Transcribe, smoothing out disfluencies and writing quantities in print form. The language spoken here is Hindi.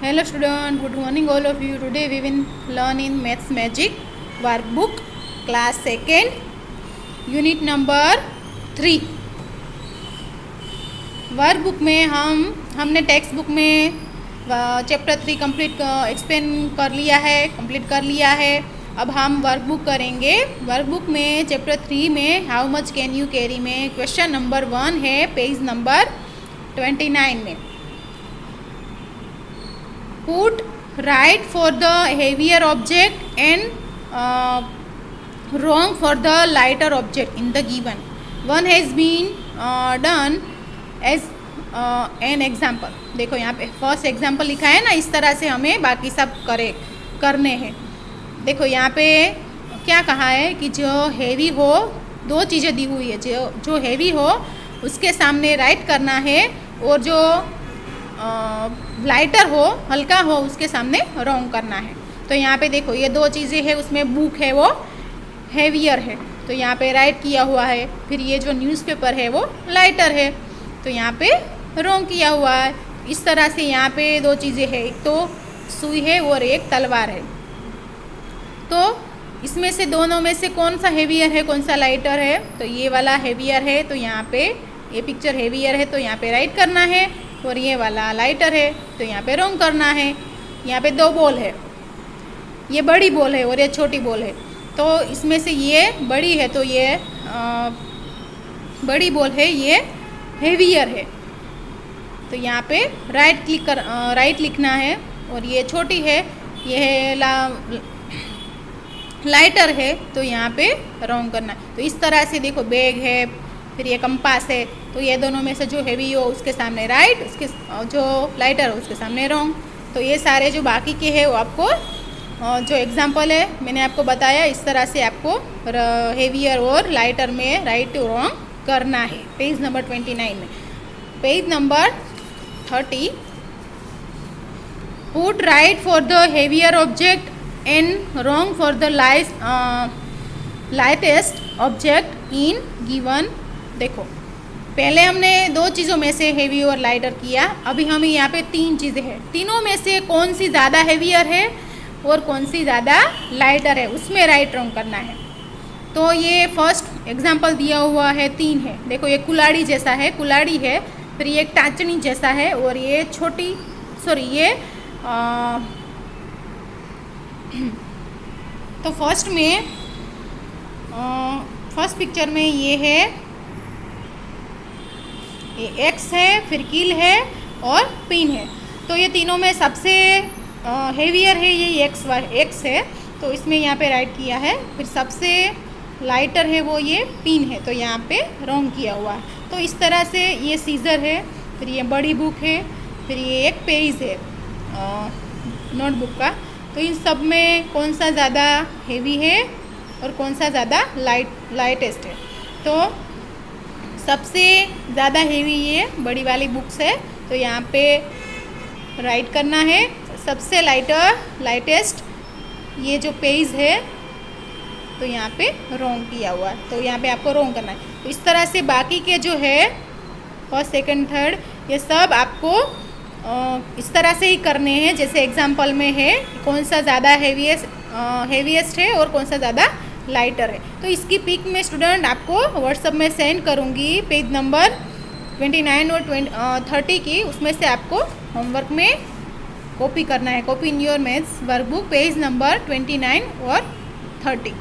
Hello student, good morning all of you. Today we will learn in Maths Magic workbook class 2nd unit number 3. Workbook में हमने टेक्स्ट बुक में चैप्टर 3 कंप्लीट कर लिया है. अब हम वर्कबुक करेंगे. वर्कबुक में चैप्टर 3 में how much can you carry में क्वेश्चन नंबर 1 है पेज नंबर 29 में. Put right for the heavier object and wrong for the lighter object in the given. One has been done as an example. देखो यहाँ पे फर्स्ट एग्जाम्पल लिखा है ना, इस तरह से हमें बाकी सब करने हैं. देखो यहाँ पे क्या कहा है कि जो हेवी हो, दो चीज़ें दी हुई है. जो हेवी हो उसके सामने राइट करना है और जो लाइटर हो, हल्का हो, उसके सामने रॉन्ग करना है. तो यहाँ पे देखो ये दो चीज़ें हैं, उसमें बुक है वो हेवियर है तो यहाँ पे राइट किया हुआ है. फिर ये जो न्यूज़पेपर है वो लाइटर है तो यहाँ पे रॉन्ग किया हुआ है. इस तरह से यहाँ पे दो चीज़ें हैं, एक तो सुई है और एक तलवार है. तो इसमें से दोनों में से कौन सा हेवियर है, कौन सा लाइटर है? तो ये वाला हेवियर है तो यहाँ पे ये पिक्चर हेवियर है तो यहाँ पे राइट करना है, और ये वाला लाइटर है तो यहाँ पे रॉन्ग करना है. यहाँ पे दो बॉल है, ये बड़ी बॉल है और ये छोटी बॉल है. तो इसमें से ये बड़ी है तो ये बड़ी बॉल है, ये हेवियर है तो यहाँ पे राइट लिखना है. और ये छोटी है, ये लाइटर है तो यहाँ पे रॉन्ग करना है. तो इस तरह से देखो बैग है, फिर ये कंपास है तो ये दोनों में से जो हेवी हो उसके सामने राइट, उसके जो लाइटर हो उसके सामने रॉन्ग. तो ये सारे जो बाकी के हैं वो आपको जो एग्जांपल है मैंने आपको बताया, इस तरह से आपको हेवियर और लाइटर में राइट टू रॉन्ग करना है. पेज नंबर 29 में. Page number 30. Put right for the heavier object and wrong for the lightest object in given. देखो पहले हमने दो चीज़ों में से हेवी और लाइटर किया, अभी हमें यहाँ पे तीन चीज़ें हैं. तीनों में से कौन सी ज़्यादा हेवियर है और कौन सी ज़्यादा लाइटर है, उसमें राइट रॉन्ग करना है. तो ये फर्स्ट एग्जांपल दिया हुआ है, तीन है. देखो ये कुल्हाड़ी जैसा है, कुल्हाड़ी है, फिर ये एक टाचनी जैसा है, और ये ये तो फर्स्ट पिक्चर में ये है, ये एक्स है, फिर कील है और पिन है. तो ये तीनों में सबसे हेवियर है ये एक्स है तो इसमें यहाँ पे राइट किया है. फिर सबसे लाइटर है वो ये पिन है तो यहाँ पे रॉन्ग किया हुआ है. तो इस तरह से ये सीज़र है, फिर ये बड़ी बुक है, फिर ये एक पेज है नोटबुक का. तो इन सब में कौन सा ज़्यादा हेवी है और कौन सा ज़्यादा लाइटेस्ट है? तो सबसे ज़्यादा हेवी ये बड़ी वाली बुक्स है तो यहाँ पे राइट करना है. सबसे लाइटेस्ट ये जो पेज है तो यहाँ पे रॉन्ग किया हुआ है तो यहाँ पे आपको रॉन्ग करना है. तो इस तरह से बाकी के जो है फर्स्ट सेकंड थर्ड ये सब आपको इस तरह से ही करने हैं जैसे एग्जांपल में है, कौन सा ज़्यादा हेवीएस्ट है और कौन सा ज़्यादा लाइटर है. तो इसकी पिक में स्टूडेंट आपको व्हाट्सएप में सेंड करूँगी पेज नंबर 29 और 30 की. उसमें से आपको होमवर्क में कॉपी करना है. Copy in your maths workbook page number 29 और 30.